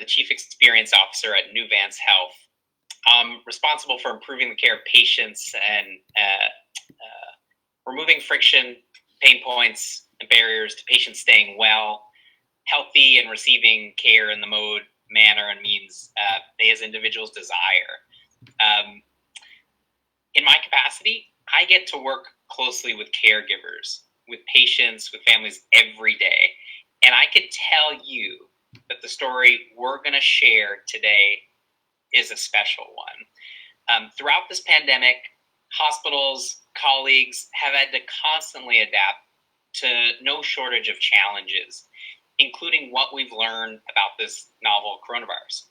Chief Experience Officer at Nuvance Health. I'm responsible for improving the care of patients and removing friction, pain points, and barriers to patients staying well, healthy, and receiving care in the mode, manner, and means they as individuals desire. In my capacity, I get to work closely with caregivers, with patients, with families every day. And I can tell you that the story we're going to share today is a special one. Throughout this pandemic, hospitals, colleagues have had to constantly adapt to no shortage of challenges, including what we've learned about this novel coronavirus.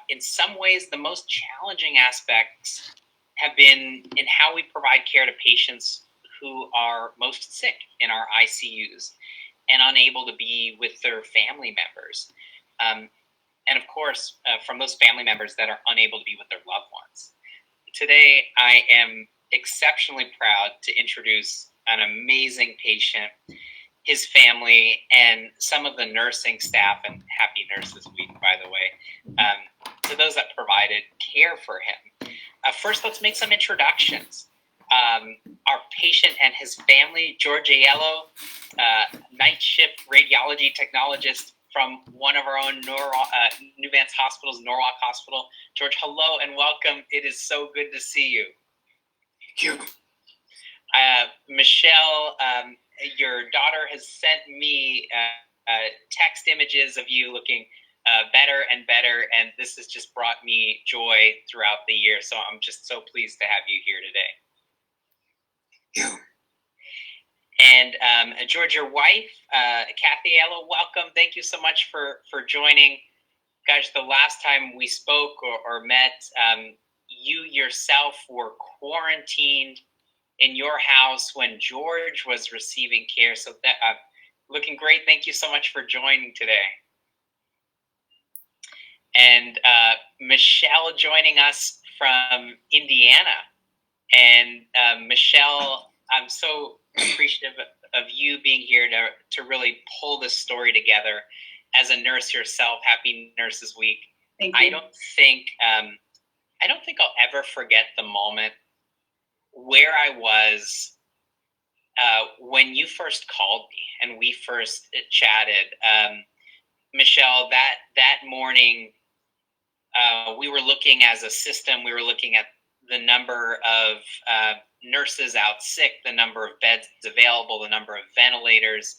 In some ways, the most challenging aspects have been in how we provide care to patients who are most sick in our ICUs and unable to be with their family members. And of course, from those family members that are unable to be with their loved ones. Today, I am exceptionally proud to introduce an amazing patient, his family, and some of the nursing staff, and Happy Nurses Week, by the way, to those that provided care for him. First, let's make some introductions. Our patient and his family, George Aiello, night shift radiology technologist from one of our own Nuvance Hospital's Norwalk Hospital. George, hello and welcome. It is so good to see you. Thank you. Michelle, your daughter has sent me text images of you looking better and better, and this has just brought me joy throughout the year. So I'm just so pleased to have you here today. You. And George, your wife, Kathy Aiello, welcome. Thank you so much for joining. Gosh, the last time we spoke or met, you yourself were quarantined in your house when George was receiving care. So that looking great. Thank you so much for joining today. And Michelle joining us from Indiana. And Michelle, I'm so appreciative of you being here to really pull this story together. As a nurse yourself, Happy Nurses Week. Thank you. I don't think I'll ever forget the moment where I was when you first called me and we first chatted. Michelle, that morning, we were looking as a system, we were looking at the number of nurses out sick, the number of beds available, the number of ventilators,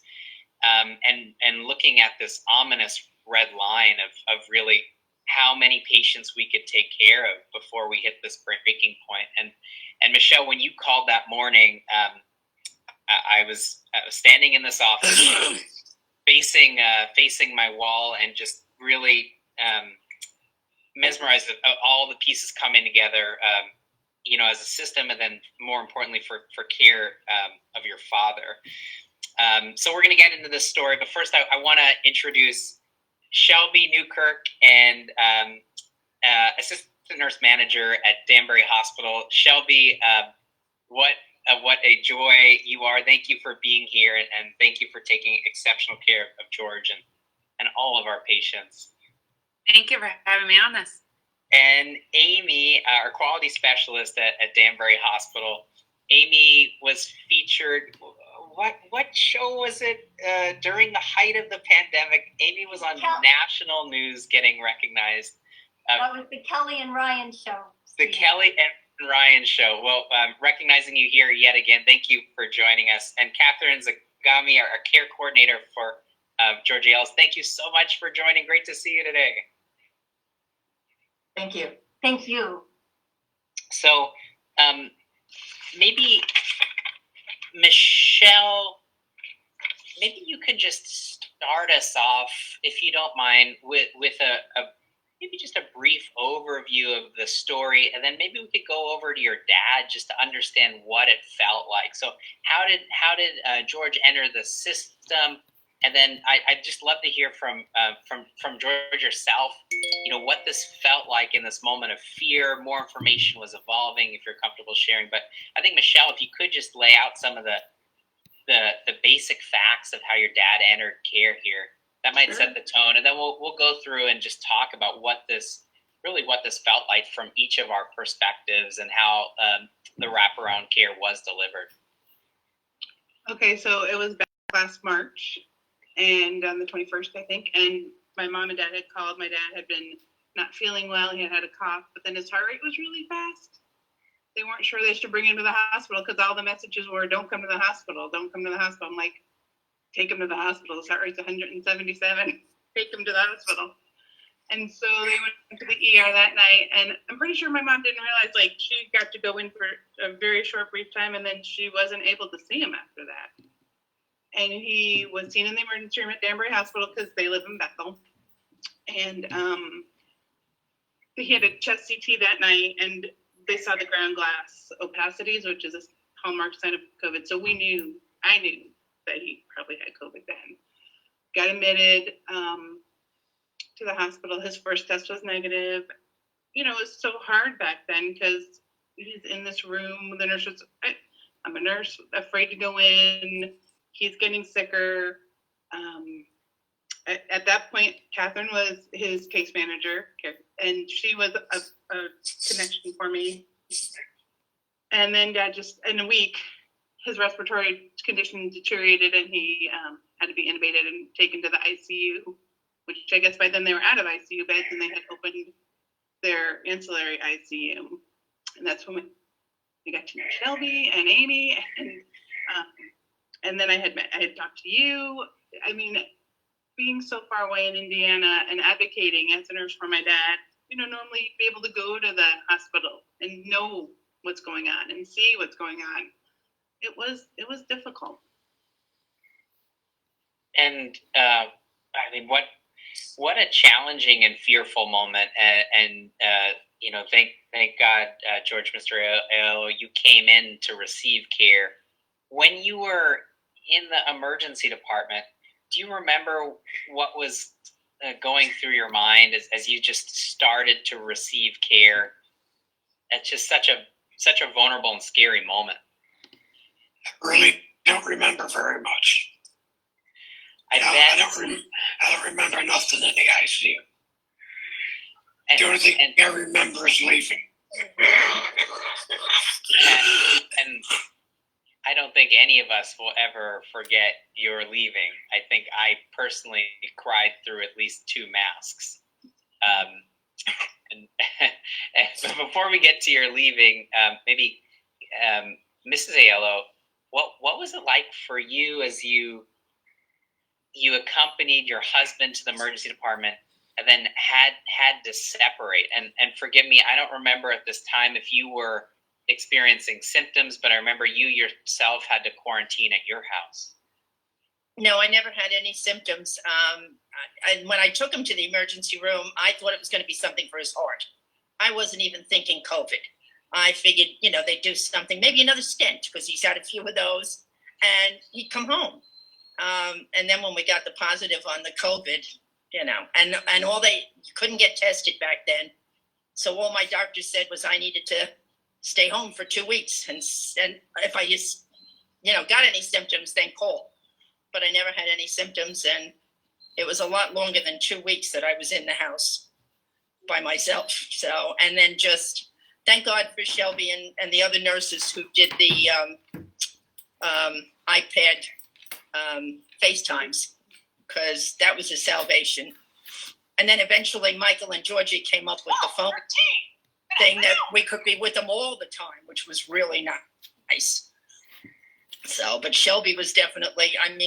and looking at this ominous red line of really how many patients we could take care of before we hit this breaking point. And Michelle, when you called that morning, I was standing in this office, facing my wall, and just really mesmerized at all the pieces coming together, as a system, and then more importantly for care of your father. So we're going to get into this story, but first I want to introduce Shelby Newkirk and assistant nurse manager at Danbury Hospital. Shelby, what a joy you are. Thank you for being here, and thank you for taking exceptional care of George and all of our patients. Thank you for having me on this. And Amy, our quality specialist at Danbury Hospital. Amy was featured, what show was it during the height of the pandemic? Amy was on national news getting recognized. That was the Kelly and Ryan show. The Kelly and Ryan show. Well, recognizing you here yet again, thank you for joining us. And Catherine Zagami, our care coordinator for George Aiello, thank you so much for joining. Great to see you today. Thank you. Thank you. So maybe, Michelle, maybe you could just start us off, if you don't mind, with maybe just a brief overview of the story, and then maybe we could go over to your dad just to understand what it felt like. So how did George enter the system? And then I'd just love to hear from George yourself, what this felt like in this moment of fear. More information was evolving, if you're comfortable sharing. But I think, Michelle, if you could just lay out some of the basic facts of how your dad entered care here, That might Sure. set the tone, and then we'll go through and just talk about what this felt like from each of our perspectives and how the wraparound care was delivered. Okay, so it was back last March, and on the 21st, I think, and my mom and dad had called. My dad had been not feeling well. He had a cough, but then his heart rate was really fast. They weren't sure they should bring him to the hospital because all the messages were, don't come to the hospital, don't come to the hospital. I'm like, take him to the hospital. His heart rate's 177. Take him to the hospital. And so they went to the ER that night, and I'm pretty sure my mom didn't realize, like, she got to go in for a very short, brief time, and then she wasn't able to see him after that. And he was seen in the emergency room at Danbury Hospital because they live in Bethel. And he had a chest CT that night, and they saw the ground glass opacities, which is a hallmark sign of COVID. So I knew that he probably had COVID then. Got admitted to the hospital. His first test was negative. You know, it was so hard back then because he's in this room. The nurse was, I'm a nurse, afraid to go in. He's getting sicker. At that point, Catherine was his case manager, and she was a connection for me. And then Dad just, in a week, his respiratory condition deteriorated, and he had to be intubated and taken to the ICU, which I guess by then they were out of ICU beds, and they had opened their ancillary ICU. And that's when we got to know Shelby and Amy, and then I had talked to you. I mean, being so far away in Indiana and advocating as a nurse for my dad, you know, normally you'd be able to go to the hospital and know what's going on and see what's going on. It was difficult. And I mean, what a challenging and fearful moment. And you know, thank God, George, Mr. Aiello, you came in to receive care. When you were in the emergency department, do you remember what was going through your mind as you just started to receive care? It's just such a vulnerable and scary moment. I really don't remember very much. I don't remember nothing in the ICU. The only thing I remember is leaving. And I don't think any of us will ever forget your leaving. I think I personally cried through at least 2 masks. But before we get to your leaving, maybe Mrs. Aiello, what was it like for you as you accompanied your husband to the emergency department and then had to separate? And forgive me, I don't remember at this time if you were experiencing symptoms, but I remember you yourself had to quarantine at your house. No, I never had any symptoms. And when I took him to the emergency room, I thought it was going to be something for his heart. I wasn't even thinking COVID. I figured, you know, they'd do something, maybe another stent, because he's had a few of those, and he'd come home. And then when we got the positive on the COVID, you know, and you couldn't get tested back then. So all my doctor said was I needed to stay home for 2 weeks. And if I just, you know, got any symptoms, then call. But I never had any symptoms. And it was a lot longer than 2 weeks that I was in the house by myself. So, and then just thank God for Shelby and the other nurses who did the iPad FaceTimes, because that was a salvation. And then eventually Michael and Georgie came up with the phone thing that we could be with them all the time, which was really nice. So, but Shelby was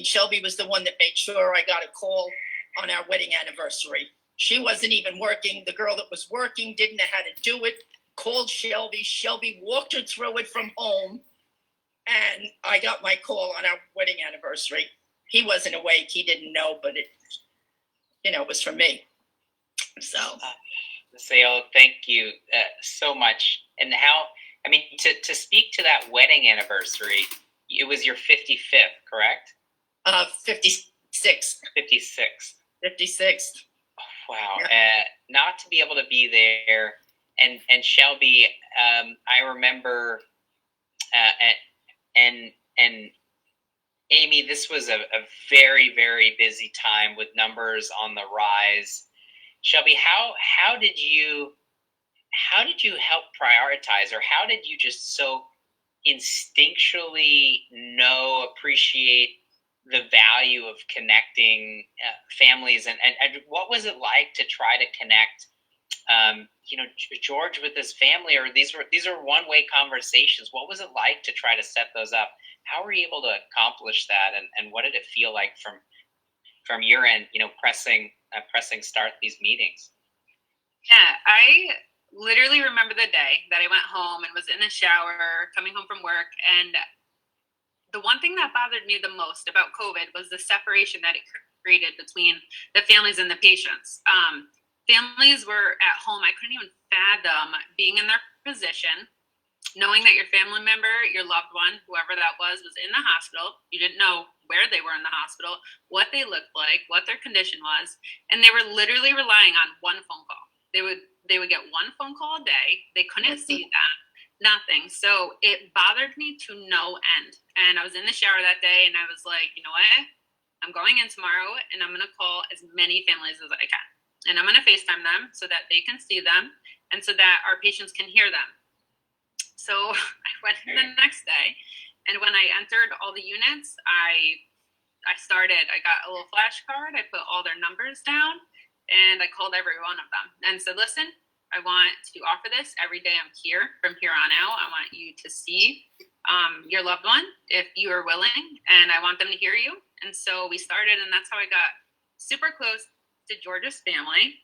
Shelby was the one that made sure I got a call on our wedding anniversary. She wasn't even working. The girl that was working didn't know how to do it, called Shelby. Shelby walked her through it from home, and I got my call on our wedding anniversary. He wasn't awake. He didn't know, but it, you know, it was from me. So. Aiello, thank you so much. And how, I mean, to speak to that wedding anniversary, it was your 55th, correct? 56. 56. Wow. Yeah. Not to be able to be there. And Shelby, I remember, and Amy, this was a very, very busy time with numbers on the rise. Shelby, how did you help prioritize, or how did you just so instinctually appreciate the value of connecting families, and what was it like to try to connect George with his family? Or these are one-way conversations. What was it like to try to set those up? How were you able to accomplish that, and what did it feel like from your end, pressing start these meetings? Yeah, I literally remember the day that I went home and was in the shower, coming home from work, and the one thing that bothered me the most about COVID was the separation that it created between the families and the patients. Families were at home. I couldn't even fathom being in their position, knowing that your family member, your loved one, whoever that was in the hospital. You didn't know where they were in the hospital, what they looked like, what their condition was, and they were literally relying on one phone call. They would get one phone call a day. They couldn't see that, nothing. So it bothered me to no end. And I was in the shower that day, and I was like, you know what? I'm going in tomorrow, and I'm going to call as many families as I can. And I'm going to FaceTime them so that they can see them and so that our patients can hear them. So I went in the next day, and when I entered all the units, I got a little flashcard. I put all their numbers down, and I called every one of them and said, listen, I want to offer this every day I'm here. From here on out, I want you to see your loved one if you are willing, and I want them to hear you. And so we started, and that's how I got super close to George's family,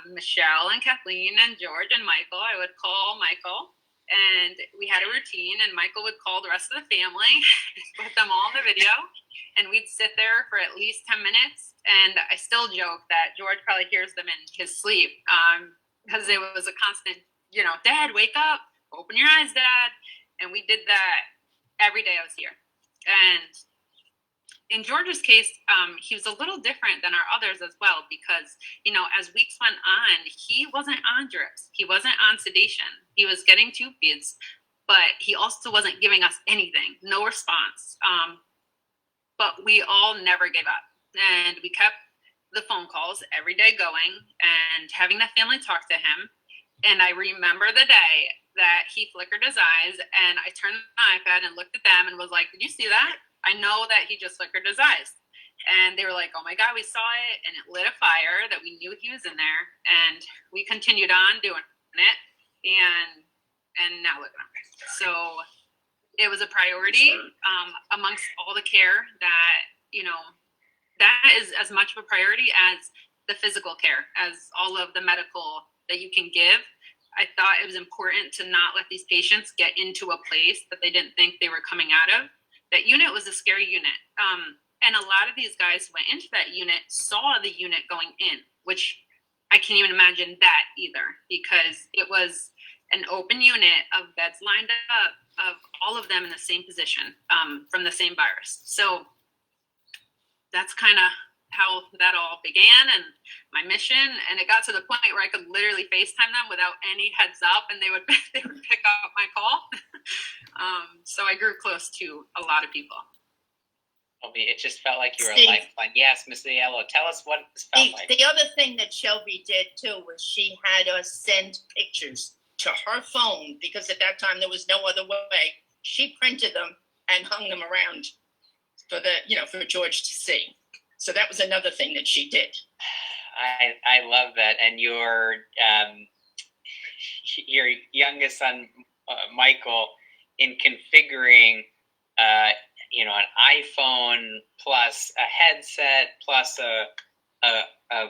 Michelle and Kathleen and George and Michael. I would call Michael, and we had a routine, and Michael would call the rest of the family, put them all in the video, and we'd sit there for at least 10 minutes. And I still joke that George probably hears them in his sleep, because it was a constant, Dad, wake up, open your eyes, Dad. And we did that every day I was here. And in George's case, he was a little different than our others as well, because, as weeks went on, he wasn't on drips. He wasn't on sedation. He was getting tube feeds, but he also wasn't giving us anything, no response. But we all never gave up, and we kept the phone calls every day going and having the family talk to him. And I remember the day that he flickered his eyes, and I turned the iPad and looked at them and was like, did you see that? I know that he just flickered his eyes. And they were like, oh my God, we saw it. And it lit a fire that we knew he was in there. And we continued on doing it. And now look at him. So it was a priority amongst all the care that, that is as much of a priority as the physical care, as all of the medical that you can give. I thought it was important to not let these patients get into a place that they didn't think they were coming out of. That unit was a scary unit. And a lot of these guys who went into that unit saw the unit going in, which I can't even imagine that either, because it was an open unit of beds lined up of all of them in the same position from the same virus. So that's kind of how that all began and my mission. And it got to the point where I could literally FaceTime them without any heads up, and they would pick up my call. So I grew close to a lot of people. It just felt like you were Steve. a lifeline. Yes, Ms. Aiello, tell us what this felt like. The other thing that Shelby did too was she had us send pictures to her phone, because at that time there was no other way. She printed them and hung them around for George to see. So that was another thing that she did. I love that. And your youngest son, Michael, in configuring, an iPhone plus a headset plus I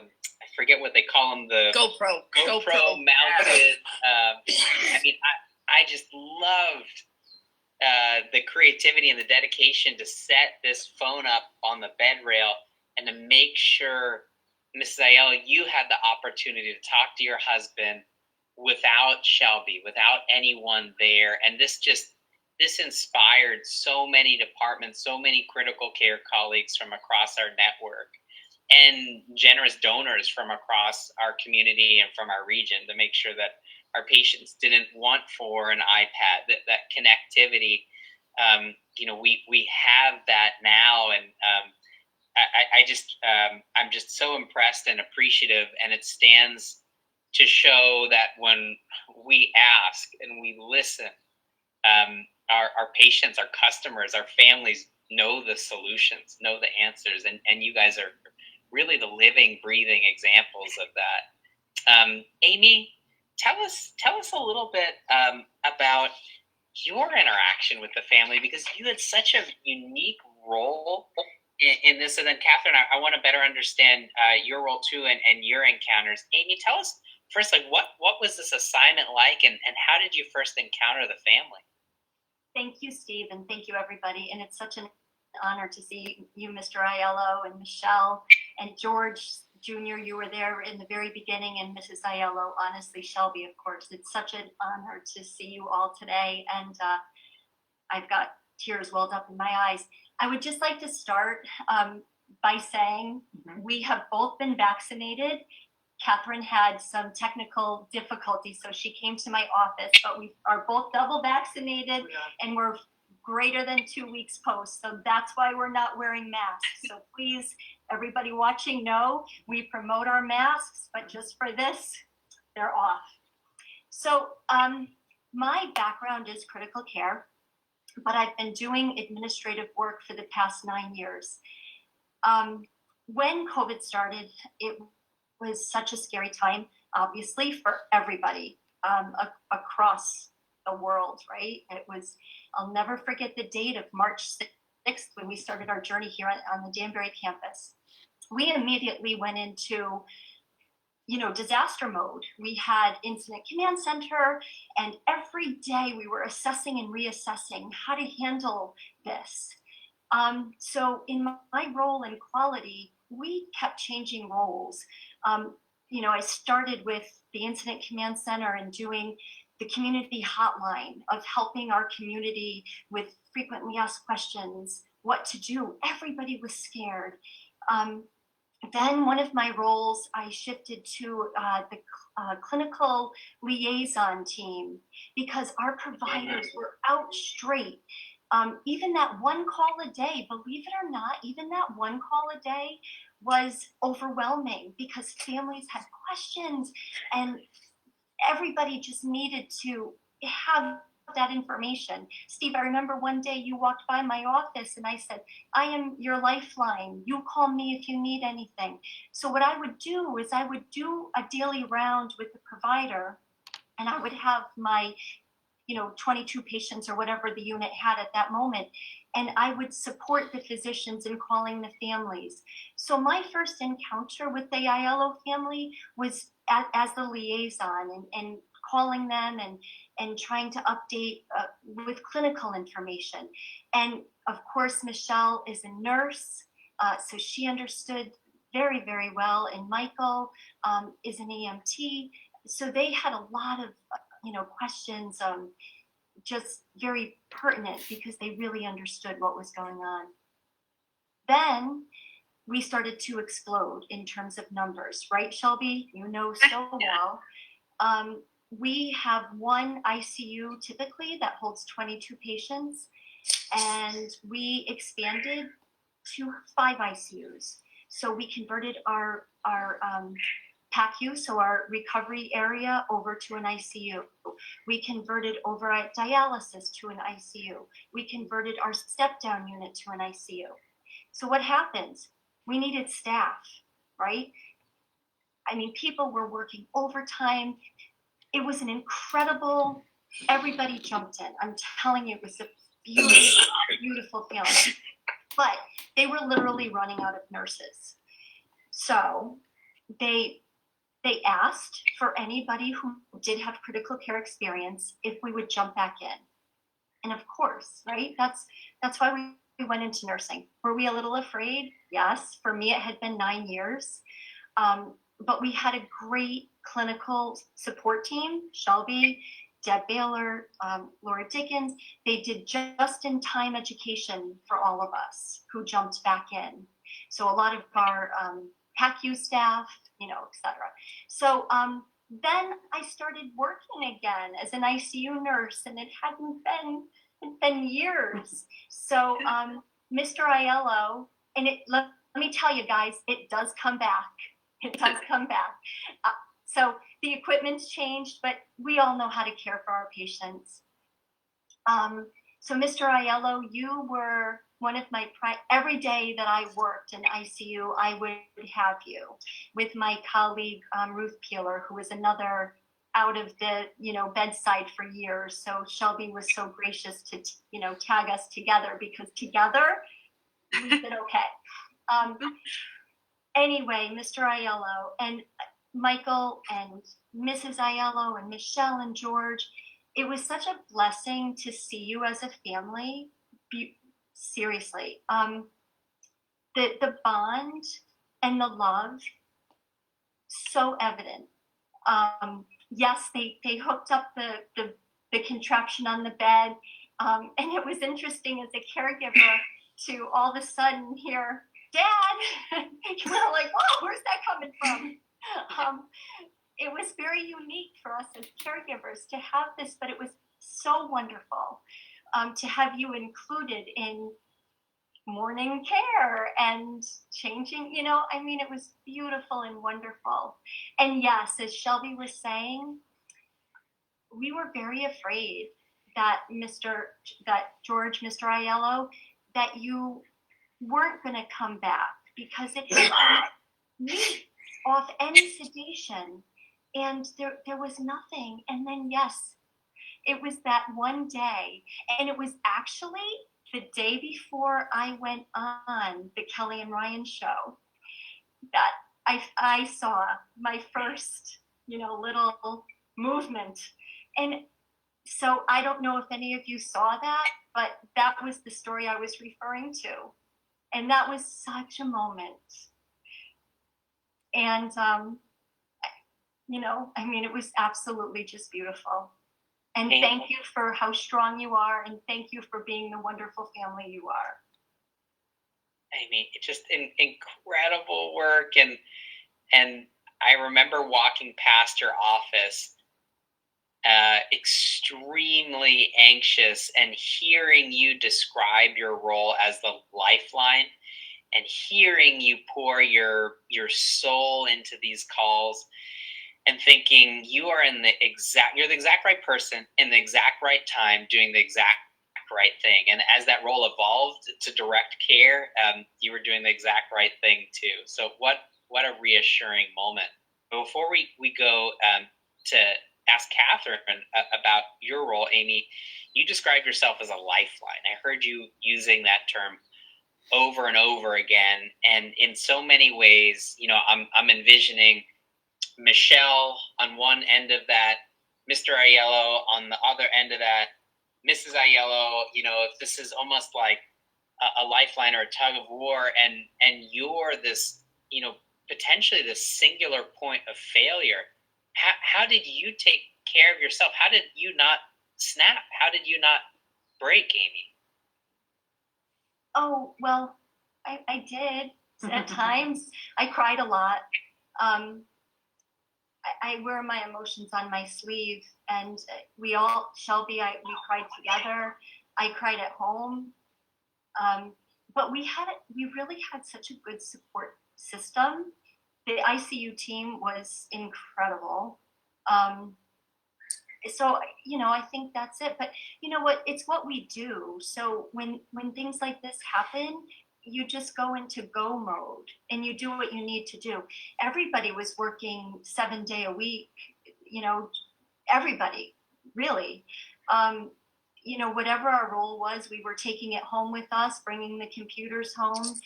forget what they call them, the GoPro mounted. I just loved the creativity and the dedication to set this phone up on the bed rail and to make sure, Mrs. Aiello, you had the opportunity to talk to your husband without Shelby, without anyone there. And this inspired so many departments, so many critical care colleagues from across our network, and generous donors from across our community and from our region to make sure that our patients didn't want for an iPad, that connectivity we have that now, and I'm just so impressed and appreciative, and it stands to show that when we ask and we listen, our patients, our customers, our families know the solutions, know the answers, and you guys are really the living, breathing examples of that. Amy, tell us a little bit about your interaction with the family, because you had such a unique role in this. And then Catherine, I want to better understand your role too, and your encounters. Amy, tell us first, like what was this assignment like, and how did you first encounter the family? Thank you, Steve, and thank you, everybody. And it's such an honor to see you, Mr. Aiello, and Michelle, and George Jr. You were there in the very beginning, and Mrs. Aiello, honestly, Shelby, of course. It's such an honor to see you all today, and I've got tears welled up in my eyes. I would just like to start by saying we have both been vaccinated. Catherine had some technical difficulties, so she came to my office, but we are both double vaccinated, and we're greater than 2 weeks post. So that's why we're not wearing masks. So please, everybody watching, know we promote our masks, but just for this, they're off. So my background is critical care, but I've been doing administrative work for the past 9 years. When COVID started, it was such a scary time, obviously, for everybody across the world, right? It was, I'll never forget the date of March 6th when we started our journey here on the Danbury campus. We immediately went into, disaster mode. We had incident command center, and every day we were assessing and reassessing how to handle this. So in my role in quality, we kept changing roles. I started with the incident command center and doing the community hotline of helping our community with frequently asked questions, what to do. Everybody was scared. Then one of my roles, I shifted to the clinical liaison team, because our providers were out straight. Even that one call a day, believe it or not, even that one call a day was overwhelming, because families had questions and everybody just needed to have that information. Steve, I remember one day you walked by my office and I said, I am your lifeline. You call me if you need anything. So what I would do is I would do a daily round with the provider, and I would have my 22 patients or whatever the unit had at that moment. And I would support the physicians in calling the families. So my first encounter with the Aiello family was as the liaison and calling them and trying to update with clinical information. And of course, Michelle is a nurse, so she understood very, very well. And Michael is an EMT. So they had a lot of questions, just very pertinent, because they really understood what was going on. Then we started to explode in terms of numbers, right, Shelby? You know so well. We have one ICU typically that holds 22 patients, and we expanded to 5 ICUs. So we converted our PACU, so our recovery area, over to an ICU. We converted over at dialysis to an ICU. We converted our step-down unit to an ICU. So what happens? We needed staff, right? I mean, people were working overtime. It was an incredible, everybody jumped in. I'm telling you, it was a beautiful, beautiful feeling. But they were literally running out of nurses. So they asked for anybody who did have critical care experience if we would jump back in. And of course, right? That's why we went into nursing. Were we a little afraid? Yes. For me, it had been 9 years. But we had a great clinical support team, Shelby, Deb Baylor, Laura Dickens. They did just-in-time education for all of us who jumped back in. So a lot of our PACU staff, et cetera. So then I started working again as an ICU nurse, and it hadn't been It's been years. So, Mr. Aiello, and let me tell you guys, it does come back. It does come back. So the equipment's changed, but we all know how to care for our patients. So Mr. Aiello, you were one of my, every day that I worked in ICU, I would have you with my colleague, Ruth Peeler, who was another out of the, bedside for years. So Shelby was so gracious to, tag us together, because together we've been okay. Anyway, Mr. Aiello and Michael and Mrs. Aiello and Michelle and George, it was such a blessing to see you as a family. Seriously, the bond and the love, so evident. Yes, they hooked up the contraption on the bed, and it was interesting as a caregiver to all of a sudden hear, "Dad," you were like, "Whoa, where's that coming from?" It was very unique for us as caregivers to have this, but it was so wonderful to have you included in morning care and changing, it was beautiful and wonderful. And yes, as Shelby was saying, we were very afraid that George, Mr. Aiello, that you weren't going to come back, because it had weeks off any sedation, and there was nothing. And then yes, it was that one day, and it was actually the day before I went on the Kelly and Ryan show that I saw my first, little movement. And so I don't know if any of you saw that, but that was the story I was referring to. And that was such a moment. And, it was absolutely just beautiful. And thank you for how strong you are, and thank you for being the wonderful family you are. Amy, it's just incredible work, and I remember walking past your office, extremely anxious, and hearing you describe your role as the lifeline, and hearing you pour your soul into these calls, and thinking you're the exact right person in the exact right time, doing the exact right thing. And as that role evolved to direct care, you were doing the exact right thing too. So what a reassuring moment. Before we go to ask Catherine about your role, Amy, you described yourself as a lifeline. I heard you using that term over and over again, and in so many ways, I'm envisioning Michelle on one end of that, Mr. Aiello on the other end of that, Mrs. Aiello, if this is almost like a lifeline or a tug of war, and you're this, potentially this singular point of failure. How did you take care of yourself? How did you not snap? How did you not break, Amy? Oh, well, I did. At times, I cried a lot. I wear my emotions on my sleeve, and we cried together. I cried at home. But we really had such a good support system. The ICU team was incredible. So, I think that's it. But you know what? It's what we do. So when things like this happen, you just go into go mode and you do what you need to do. Everybody was working 7 days a week, everybody, really. Whatever our role was, we were taking it home with us, bringing the computers home,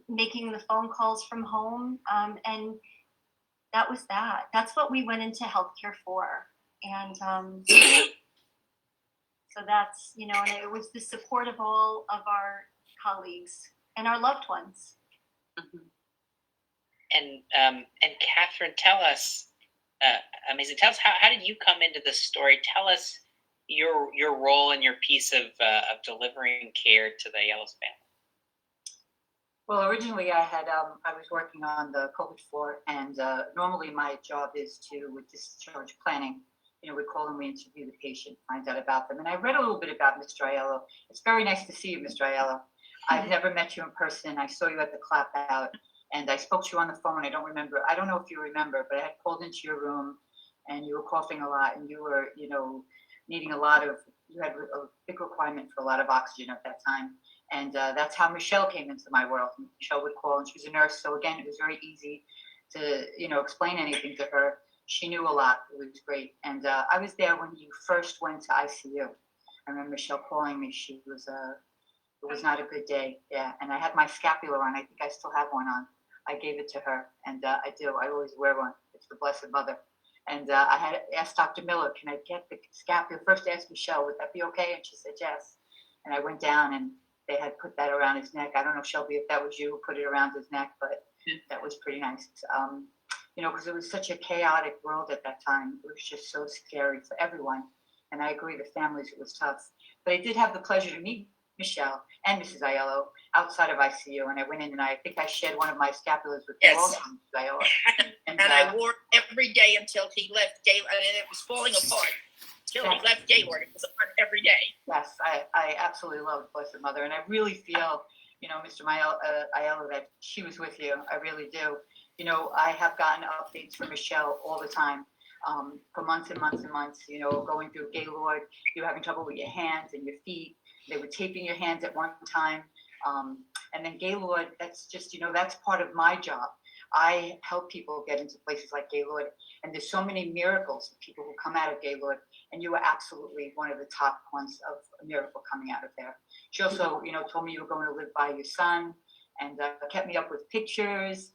making the phone calls from home. And that was that. That's what we went into healthcare for. And so that's, and it was the support of all of our colleagues and our loved ones. Mm-hmm. And Catherine, tell us, amazing. Tell us how did you come into this story? Tell us your role and your piece of delivering care to the Aiello's family. Well, originally I was working on the COVID floor, and normally my job is to discharge planning. we call and we interview the patient, find out about them. And I read a little bit about Mr. Aiello. It's very nice to see you, Mr. Aiello. I've never met you in person. I saw you at the clap out, and I spoke to you on the phone. I don't know if you remember, but I had called into your room, and you were coughing a lot, and you were, needing you had a big requirement for a lot of oxygen at that time. And that's how Michelle came into my world. Michelle would call, and she was a nurse. So again, it was very easy to, explain anything to her. She knew a lot. It was great. And I was there when you first went to ICU. I remember Michelle calling me. It was not a good day. Yeah. And I had my scapular on. I think I still have one on. I gave it to her, and I do. I always wear one. It's the Blessed Mother. And I had asked Dr. Miller, can I get the scapular? First I asked Michelle, would that be okay? And she said yes. And I went down, and they had put that around his neck. I don't know, Shelby, if that was you who put it around his neck, but that was pretty nice. Because it was such a chaotic world at that time. It was just so scary for everyone. And I agree, the families, it was tough. But I did have the pleasure to meet Michelle and Mrs. Aiello outside of ICU. And I went in, and I think I shared one of my scapulars with Yes. Mrs. Aiello. And I wore it every day until he left Gaylord, and it was falling apart. Till he left Gaylord, it was on every day. Yes, I absolutely love Blessed Mother. And I really feel, Mr. Aiello, that she was with you. I really do. I have gotten updates from Michelle all the time, for months and months and months, going through Gaylord, you're having trouble with your hands and your feet. They were taping your hands at one time. And then Gaylord, that's just, that's part of my job. I help people get into places like Gaylord, and there's so many miracles of people who come out of Gaylord, and you were absolutely one of the top ones of a miracle coming out of there. She also, told me you were going to live by your son, and kept me up with pictures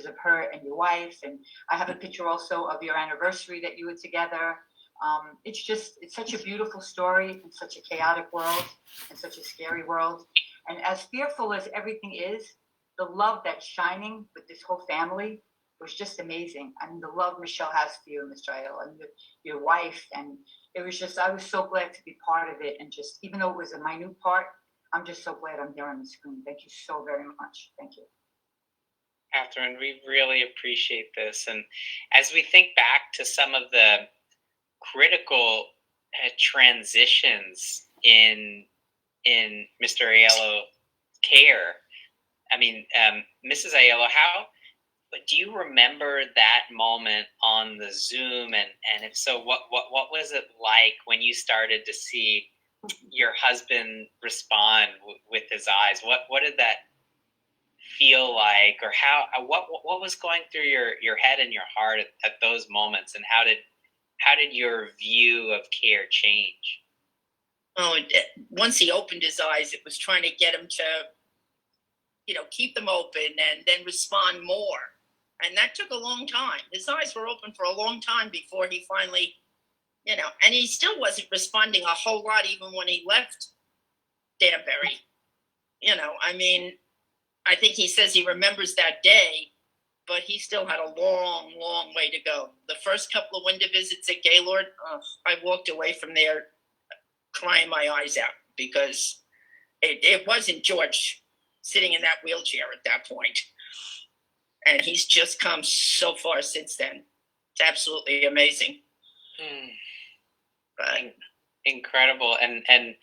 of her and your wife. And I have a picture also of your anniversary that you were together. It's such a beautiful story in such a chaotic world and such a scary world. And as fearful as everything is, the love that's shining with this whole family was just amazing. I mean, the love Michelle has for you, Mr. Aiello, and your wife. And it was just, I was so glad to be part of it. And just, even though it was a minute part, I'm just so glad I'm here on the screen. Thank you so very much. Thank you. Catherine, we really appreciate this. And as we think back to some of the critical transitions in Mr. Aiello's care, I mean, Mrs. Aiello, do you remember that moment on the Zoom? And if so, what was it like when you started to see your husband respond with his eyes? What did that feel like, or what was going through your head and your heart at those moments, and how did your view of care change? Oh, once he opened his eyes, it was trying to get him to, keep them open and then respond more. And that took a long time. His eyes were open for a long time before he finally, and he still wasn't responding a whole lot even when he left Danbury. I think he says he remembers that day, but he still had a long, long way to go. The first couple of window visits at Gaylord, I walked away from there crying my eyes out, because it wasn't George sitting in that wheelchair at that point. And he's just come so far since then. It's absolutely amazing. But Incredible. And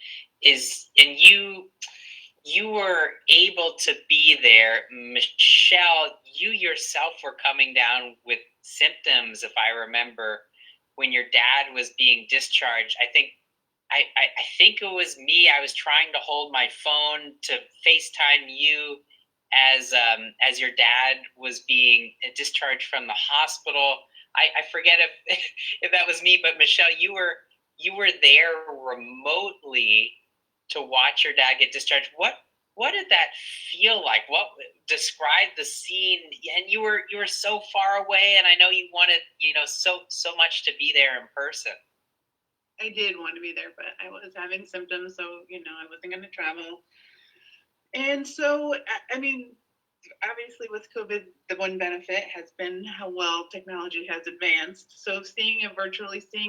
you were able to be there. Michelle, you yourself were coming down with symptoms, if I remember, when your dad was being discharged. I think it was me. I was trying to hold my phone to FaceTime you as your dad was being discharged from the hospital. I forget if that was me, but Michelle, you were there remotely to watch your dad get discharged. What did that feel like? Describe the scene? And you were so far away, and I know you wanted so much to be there in person. I did want to be there, but I was having symptoms, so I wasn't going to travel. And so, I mean, obviously with COVID, the one benefit has been how well technology has advanced. So seeing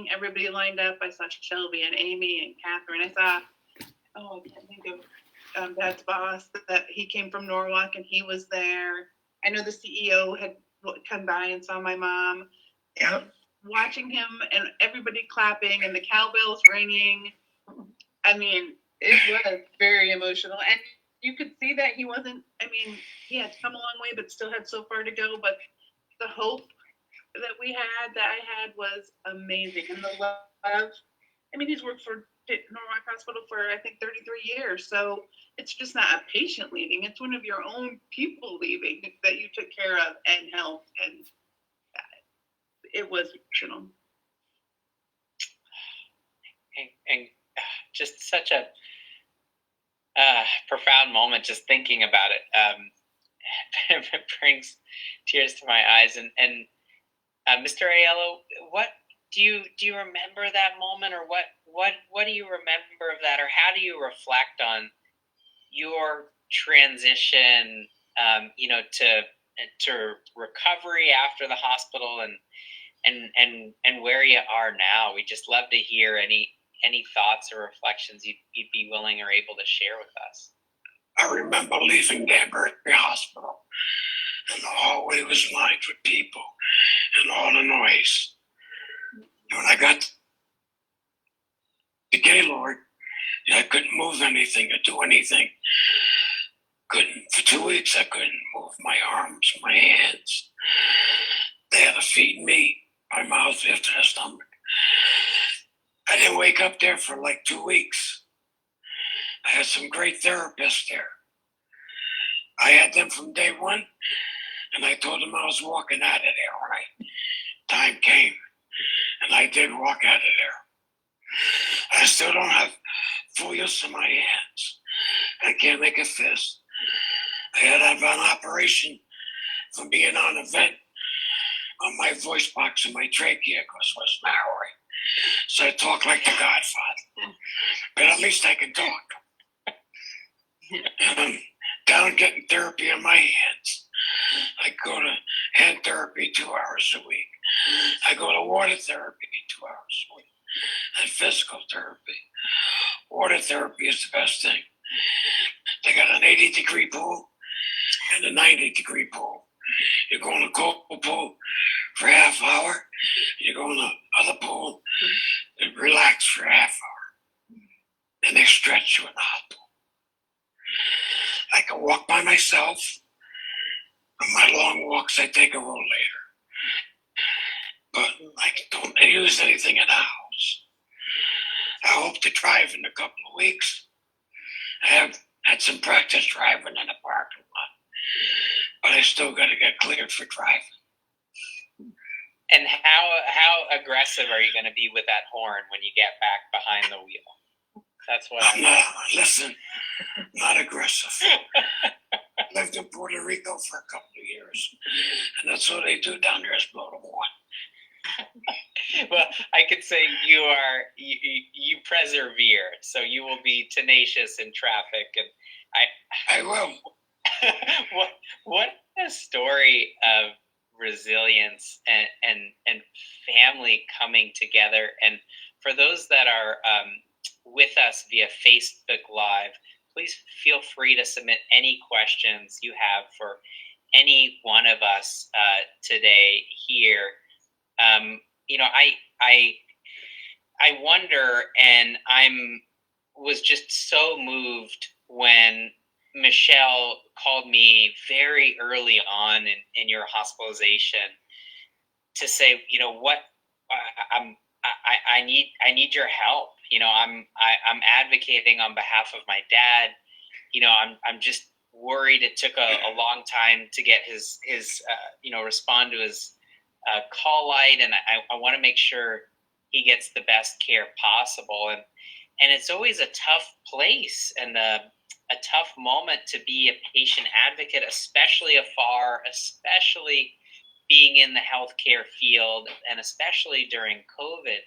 everybody lined up, I saw Shelby and Amy and Catherine. I saw, I can't think of Dad's boss, that he came from Norwalk and he was there. I know the CEO had come by and saw my mom. Yeah. watching him and everybody clapping and the cowbells ringing. I mean, it was very emotional. And you could see that he wasn't, I mean, he had come a long way, but still had so far to go. But the hope that I had was amazing. And the love, I mean, he's worked for Norwalk Hospital for, I think, 33 years. So it's just not a patient leaving. It's one of your own people leaving that you took care of and helped. And it was emotional. And just such a profound moment just thinking about it. It brings tears to my eyes. And Mr. Aiello, what do you remember that moment, or what do you remember of that, or how do you reflect on your transition, to recovery after the hospital, and where you are now? We just love to hear any thoughts or reflections you'd be willing or able to share with us. I remember leaving Danbury Hospital, and the hallway was lined with people and all the noise. And when I got to the Gaylord, I couldn't move anything or do anything. For 2 weeks, I couldn't move my arms, my hands. They had to feed me my mouth after the stomach. I didn't wake up there for like 2 weeks. I had some great therapists there. I had them from day one, and I told them I was walking out of there when time came. And I did walk out of there. I still don't have full use of my hands. I can't make a fist. I had to have an operation from being on a vent on my voice box and my trachea because it was narrowing. So I talk like the Godfather. But at least I can talk. And I'm down getting therapy in my hands. I go to hand therapy 2 hours a week. I go to water therapy 2 hours a week. And physical therapy. Water therapy is the best thing. They got an 80-degree pool and a 90-degree pool. You go in a cold pool for a half hour. You go in the other pool and relax for a half hour. And they stretch you in the hot pool. I can walk by myself. On my long walks, I take a rollator. But I don't use anything in the house. I hope to drive in a couple of weeks. I have had some practice driving in the parking lot. But I still got to get cleared for driving. And how aggressive are you going to be with that horn when you get back behind the wheel? That's what I'm not. Listen, not aggressive. Lived in Puerto Rico for a couple of years, and that's what they do down there is blow the horn. Well, I could say you persevere, so you will be tenacious in traffic, and I will. What a story of resilience and family coming together. And for those that are with us via Facebook Live, please feel free to submit any questions you have for any one of us today here. I wonder, and was just so moved when Michelle called me very early on in your hospitalization to say, I need your help. I'm advocating on behalf of my dad. I'm just worried it took a long time to get his respond to his call light, and I want to make sure he gets the best care possible. And it's always a tough place and a tough moment to be a patient advocate, especially afar, especially being in the healthcare field, and especially during COVID.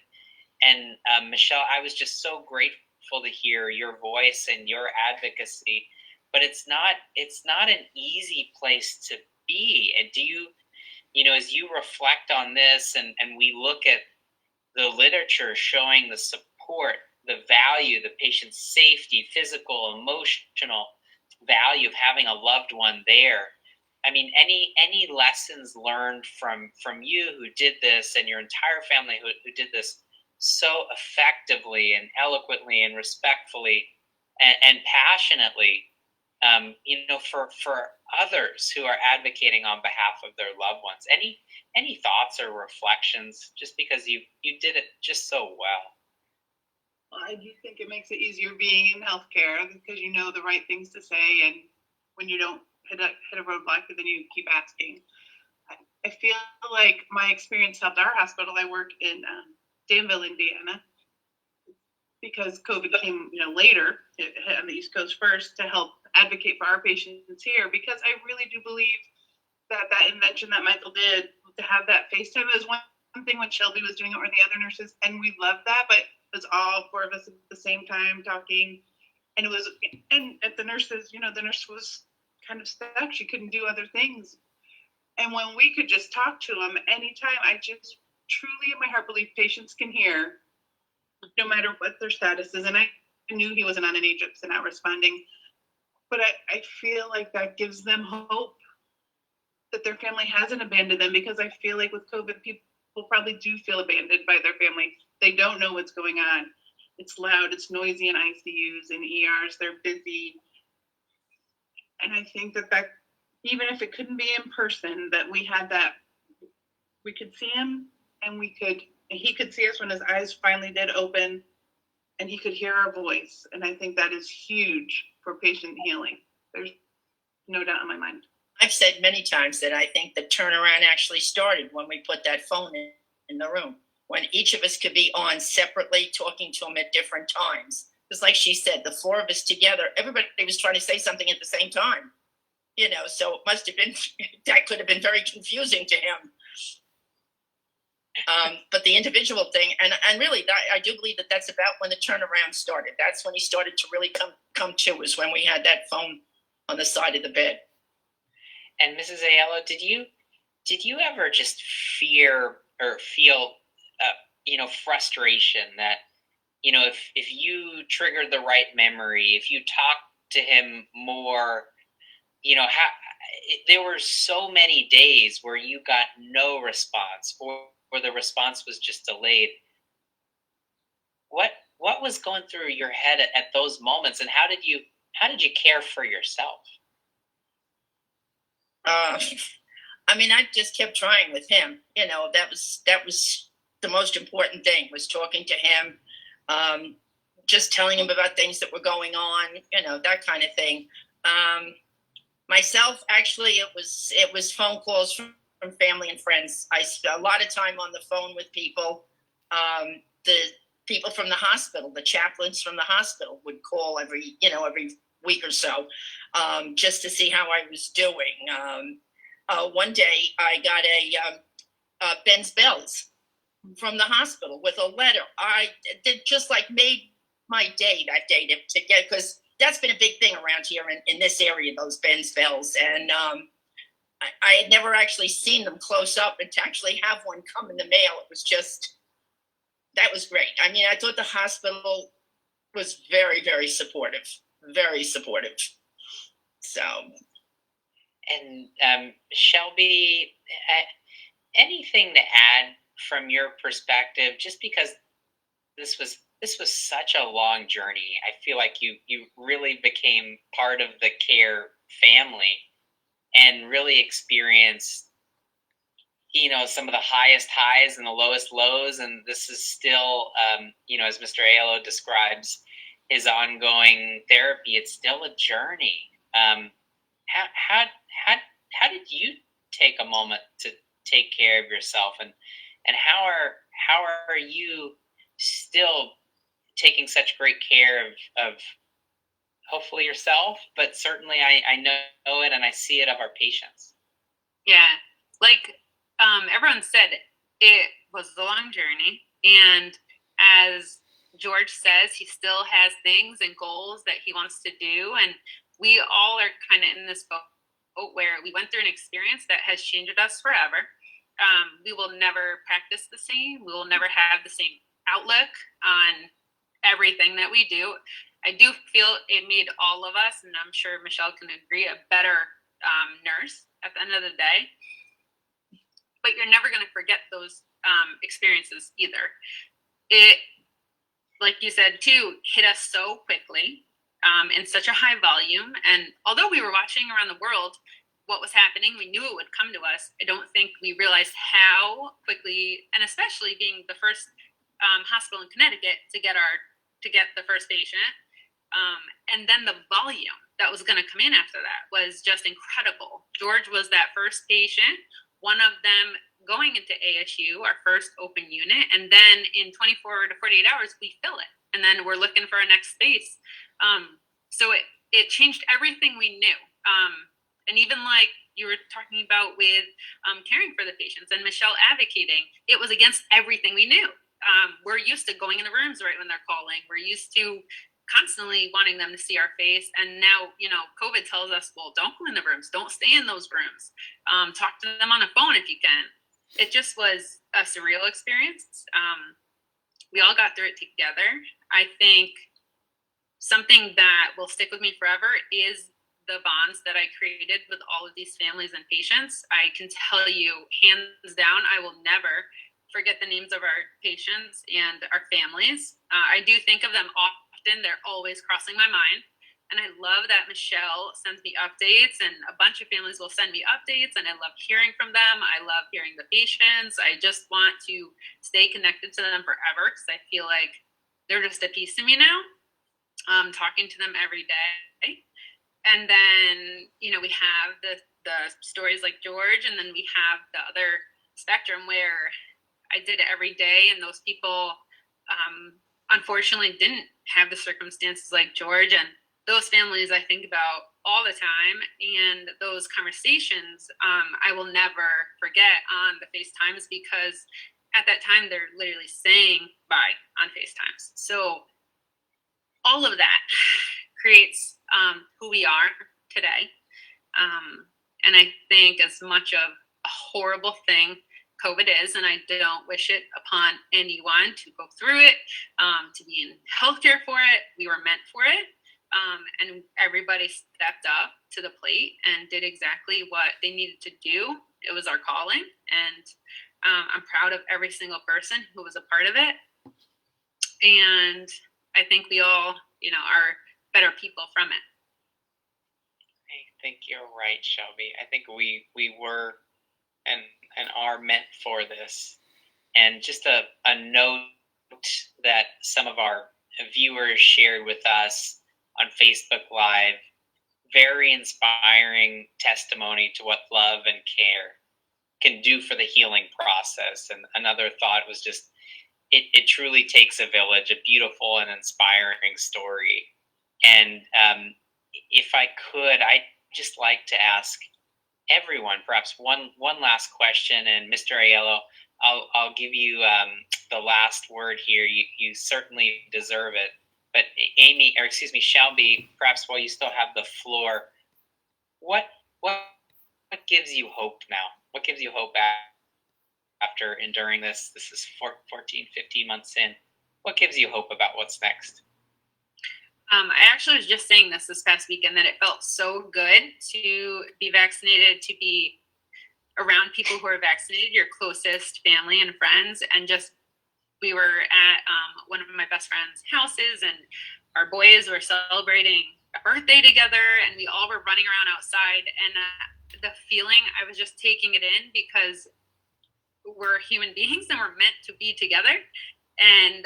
And Michelle, I was just so grateful to hear your voice and your advocacy. But it's not an easy place to be. And do you, as you reflect on this, and we look at the literature showing the support, the value, the patient's safety, physical, emotional value of having a loved one there, I mean, any lessons learned from you who did this, and your entire family who did this so effectively and eloquently and respectfully and passionately, for others who are advocating on behalf of their loved ones. Any thoughts or reflections? Just because you did it just so well. Well, I do think it makes it easier being in healthcare because you know the right things to say, and when you don't hit a roadblock, then you keep asking. I feel like my experience helped our hospital. I work in Danville, Indiana, because COVID came, later. It hit on the East Coast first to help advocate for our patients here. Because I really do believe that invention that Michael did to have that FaceTime is one thing when Shelby was doing it or the other nurses, and we loved that. But it was all four of us at the same time talking, and at the nurses, the nurse was kind of stuck. She couldn't do other things. And when we could just talk to them anytime, I just truly in my heart believe patients can hear no matter what their status is. And I knew he wasn't on an AGIPS and not responding. But I feel like that gives them hope that their family hasn't abandoned them, because I feel like with COVID, people probably do feel abandoned by their family. They don't know what's going on. It's loud, it's noisy in ICUs and ERs, they're busy. And I think that even if it couldn't be in person, that we had that, we could see him and he could see us when his eyes finally did open, and he could hear our voice. And I think that is huge for patient healing. There's no doubt in my mind. I've said many times that I think the turnaround actually started when we put that phone in the room, when each of us could be on separately talking to him at different times. Just like she said, the four of us together, everybody was trying to say something at the same time. So it must have been, that could have been very confusing to him. But the individual thing, and really, I do believe that that's about when the turnaround started. That's when he started to really come to, is when we had that phone on the side of the bed. And Mrs. Aiello, did you ever just fear or feel, frustration that, if you triggered the right memory, if you talked to him more, there were so many days where you got no response, or the response was just delayed. What was going through your head at those moments, and how did you care for yourself? I just kept trying with him. That was the most important thing, was talking to him, just telling him about things that were going on, that kind of thing. Myself, actually, it was phone calls from family and friends. I spent a lot of time on the phone with people. The people from the hospital, the chaplains from the hospital, would call every week or so, just to see how I was doing. One day I got a Ben's Bells from the hospital with a letter. I did just made my day that day to get, because that's been a big thing around here in this area, those Ben's Bells. And I had never actually seen them close up, and to actually have one come in the mail, that was great. I thought the hospital was very, very supportive, very supportive. So. And Shelby, anything to add from your perspective? Just because this was such a long journey, I feel like you really became part of the CARE family and really experienced, some of the highest highs and the lowest lows. And this is still, as Mr. Aiello describes his ongoing therapy, it's still a journey. How did you take a moment to take care of yourself, and how are you still taking such great care of hopefully yourself, but certainly I know it and I see it of our patients? Yeah, like everyone said, it was a long journey, and as George says, he still has things and goals that he wants to do, and we all are kind of in this boat where we went through an experience that has changed us forever. We will never practice the same. We will never have the same outlook on everything that we do. I do feel it made all of us, and I'm sure Michelle can agree, a better nurse at the end of the day. But you're never going to forget those experiences either. It, like you said too, hit us so quickly in such a high volume. And although we were watching around the world what was happening, we knew it would come to us. I don't think we realized how quickly, and especially being the first hospital in Connecticut to get the first patient, and then the volume that was going to come in after that was just incredible. George was that first patient, one of them going into ASU, our first open unit, and then in 24 to 48 hours we fill it, and then we're looking for our next space. So it changed everything we knew. And even like you were talking about with caring for the patients and Michelle advocating, it was against everything we knew. We're used to going in the rooms right when they're calling. We're used to constantly wanting them to see our face. And now, COVID tells us, well, don't go in the rooms. Don't stay in those rooms. Talk to them on the phone if you can. It just was a surreal experience. We all got through it together. I think something that will stick with me forever is the bonds that I created with all of these families and patients. I can tell you, hands down, I will never forget the names of our patients and our families. I do think of them often. They're always crossing my mind. And I love that Michelle sends me updates, and a bunch of families will send me updates, and I love hearing from them. I love hearing the patients. I just want to stay connected to them forever because I feel like they're just a piece of me now. Talking to them every day. And then, we have the stories like George, and then we have the other spectrum where I did it every day, and those people unfortunately didn't have the circumstances like George. And those families I think about all the time, and those conversations I will never forget on the FaceTimes, because at that time they're literally saying bye on FaceTimes. So all of that creates who we are today. And I think as much of a horrible thing COVID is, and I don't wish it upon anyone to go through it, to be in healthcare for it, we were meant for it. And everybody stepped up to the plate and did exactly what they needed to do. It was our calling. And I'm proud of every single person who was a part of it. And I think we all, are better people from it. I think you're right, Shelby. I think we were and are meant for this. And just a note that some of our viewers shared with us on Facebook Live, very inspiring testimony to what love and care can do for the healing process. And another thought was just, it truly takes a village, a beautiful and inspiring story. And if I could, I'd just like to ask everyone perhaps one last question. And Mr. Aiello, I'll give you the last word here. You certainly deserve it. But Shelby, perhaps while you still have the floor, what gives you hope now? What gives you hope after enduring this? This is 14, 15 months in. What gives you hope about what's next? I actually was just saying this past weekend, that it felt so good to be vaccinated, to be around people who are vaccinated, your closest family and friends. And just, we were at one of my best friend's houses, and our boys were celebrating a birthday together, and we all were running around outside. And the feeling, I was just taking it in, because we're human beings and we're meant to be together. And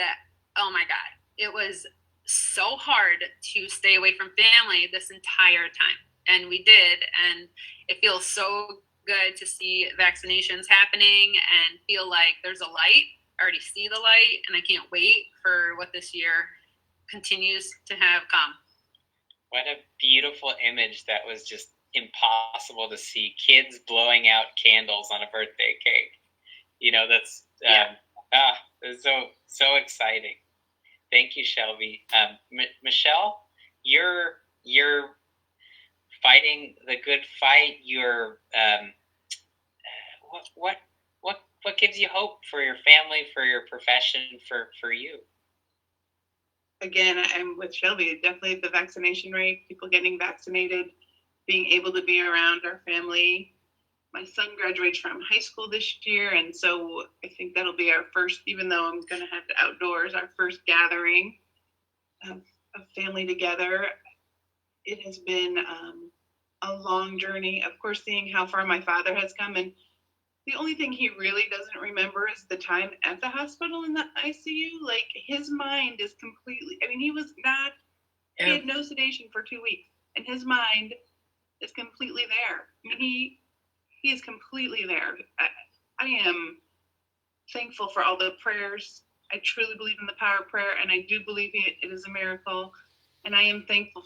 oh my God, it was so hard to stay away from family this entire time. And we did. And it feels so good to see vaccinations happening and feel like there's a light. I already see the light, and I can't wait for what this year continues to have come. What a beautiful image that was just impossible to see. Kids blowing out candles on a birthday cake. That's it's so exciting. Thank you, Shelby. Michelle, you're fighting the good fight. You're what gives you hope for your family, for your profession, for you? Again, I'm with Shelby. Definitely the vaccination rate, people getting vaccinated, being able to be around our family. My son graduates from high school this year, and so I think that'll be our first, even though I'm going to have the outdoors, our first gathering of family together. It has been a long journey, of course, seeing how far my father has come. And the only thing he really doesn't remember is the time at the hospital in the ICU. Like, his mind is completely, I mean, he had no sedation for 2 weeks, and his mind is completely there. I mean, he is completely there. I am thankful for all the prayers. I truly believe in the power of prayer, and I do believe it is a miracle. And I am thankful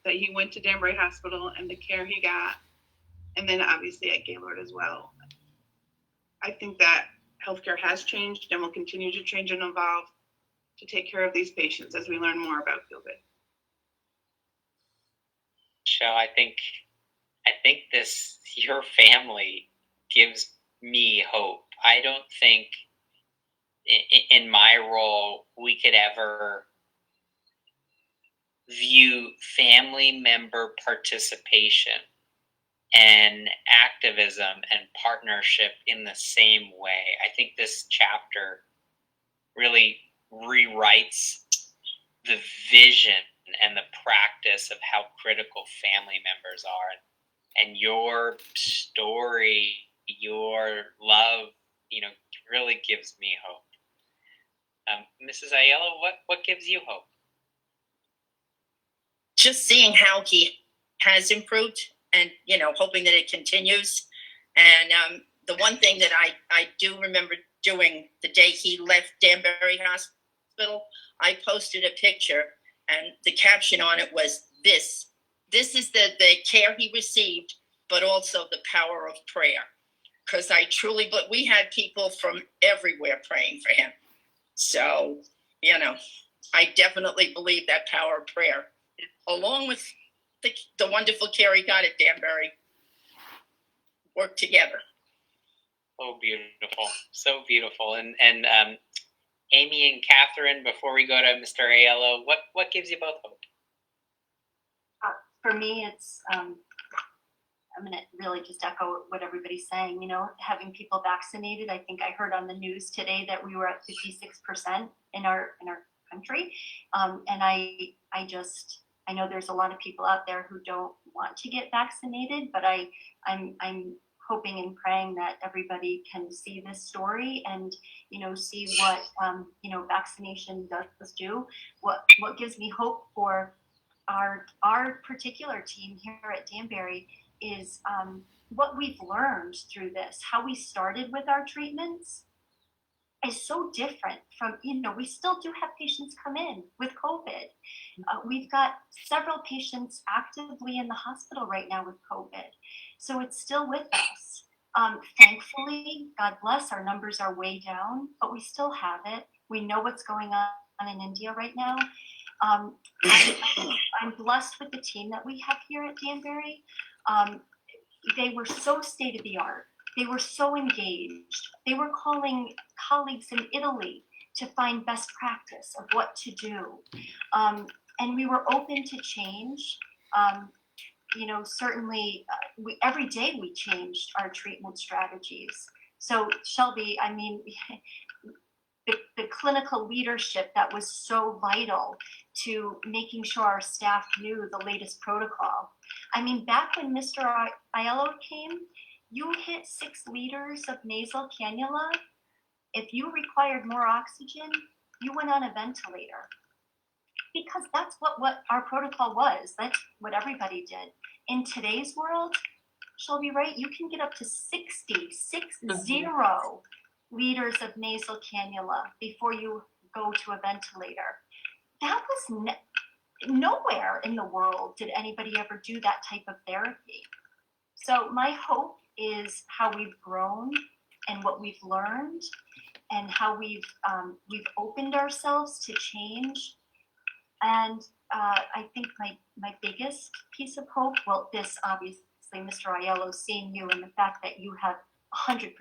that he went to Danbury Hospital and the care he got, and then obviously at Gaylord as well. I think that healthcare has changed and will continue to change and evolve to take care of these patients as we learn more about COVID. Michelle, I think your family gives me hope. I don't think in my role we could ever view family member participation and activism and partnership in the same way. I think this chapter really rewrites the vision and the practice of how critical family members are. And your story, your love, really gives me hope. Mrs. Aiello, what gives you hope? Just seeing how he has improved and, hoping that it continues. And the one thing that I do remember doing the day he left Danbury Hospital, I posted a picture and the caption on it was this is the care he received, but also the power of prayer. Because but we had people from everywhere praying for him. So, I definitely believe that power of prayer, along with the wonderful care he got at Danbury, work together. Oh, beautiful. So beautiful. And Amy and Catherine, before we go to Mr. Aiello, what gives you both hope? For me, it's, I'm going to really just echo what everybody's saying, having people vaccinated. I think I heard on the news today that we were at 56% in our country. And I know there's a lot of people out there who don't want to get vaccinated, but I'm hoping and praying that everybody can see this story and, see what, vaccination does do. What gives me hope for our particular team here at Danbury is what we've learned through this, how we started with our treatments is so different from, we still do have patients come in with COVID. We've got several patients actively in the hospital right now with COVID. So it's still with us. Thankfully, God bless, our numbers are way down, but we still have it. We know what's going on in India right now. I'm blessed with the team that we have here at Danbury. They were so state of the art. They were so engaged. They were calling colleagues in Italy to find best practice of what to do. And we were open to change. Certainly every day we changed our treatment strategies. So Shelby, the clinical leadership that was so vital to making sure our staff knew the latest protocol. Back when Mr. Aiello came, you hit 6 liters of nasal cannula. If you required more oxygen, you went on a ventilator. Because that's what our protocol was. That's what everybody did. In today's world, Shelby, right, you can get up to 60 liters of nasal cannula before you go to a ventilator. That was nowhere in the world did anybody ever do that type of therapy. So my hope is how we've grown and what we've learned and how we've opened ourselves to change. And I think my biggest piece of hope, well, this obviously, Mr. Aiello, seeing you and the fact that you have 100%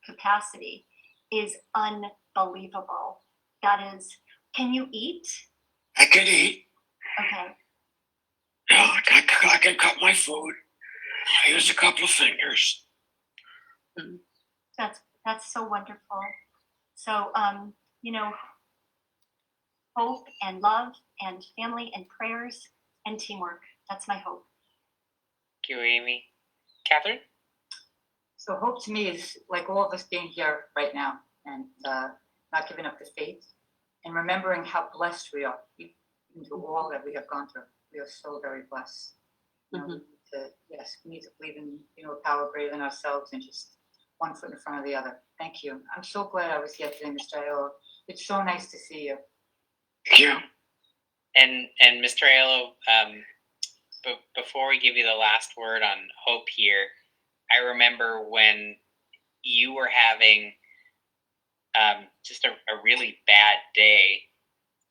capacity is unbelievable. That is, can you eat? I can eat. Okay. I can cut my food. I use a couple of fingers. That's so wonderful. So, you know, hope and love and family and prayers and teamwork. That's my hope. Thank you, Amy. Catherine? So hope to me is like all of us being here right now and not giving up the faith and remembering how blessed we are, even through all that we have gone through. We are so very blessed. You know, we need to believe in, a power greater than ourselves and just one foot in front of the other. Thank you. I'm so glad I was here today, Mr. Aiello. It's so nice to see you. Thank you. And Mr. Aiello, before we give you the last word on hope here, I remember when you were having just a really bad day.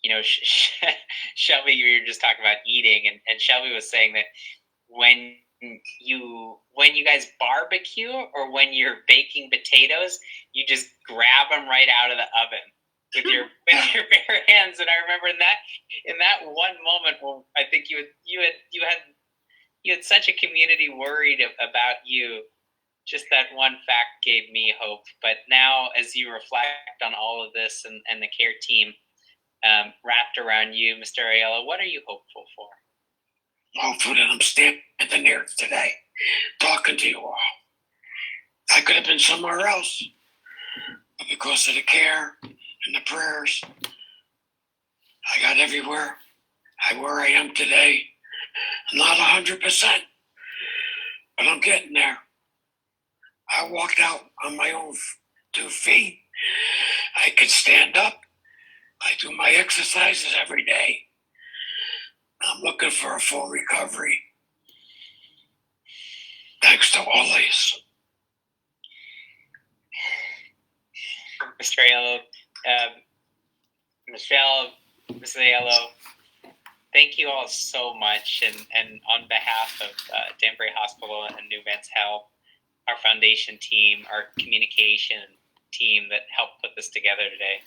You know, Shelby, you were just talking about eating, and Shelby was saying that when you guys barbecue or when you're baking potatoes, you just grab them right out of the oven with your bare hands. And I remember in that one moment, well, I think you had such a community worried about you. Just that one fact gave me hope. But now, as you reflect on all of this and the care team wrapped around you, Mr. Aiello, what are you hopeful for? Hopeful that I'm standing here today, talking to you all. I could have been somewhere else, but because of the care and the prayers, I got everywhere. Where I am today. I'm not 100%, but I'm getting there. I walked out on my own 2 feet. I can stand up. I do my exercises every day. I'm looking for a full recovery. Thanks to all these. Mr. Aiello, Michelle, Mrs. Aiello, thank you all so much. And on behalf of Danbury Hospital and New Vance Health, our foundation team, our communication team that helped put this together today,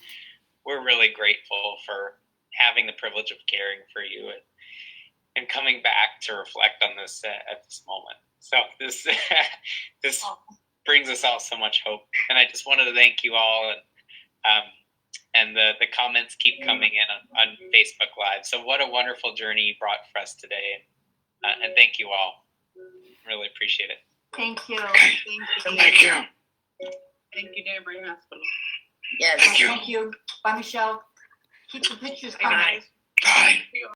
we're really grateful for having the privilege of caring for you and coming back to reflect on this at this moment. So this brings us all so much hope, and I just wanted to thank you all, and the comments keep coming in on Facebook Live. So what a wonderful journey you brought for us today, and thank you all. Really appreciate it. Thank you. Thank you. Thank you, Danbury Hospital. Yes. Thank you. Thank you. Bye, Michelle. Keep the pictures Bye, coming. guys. Bye.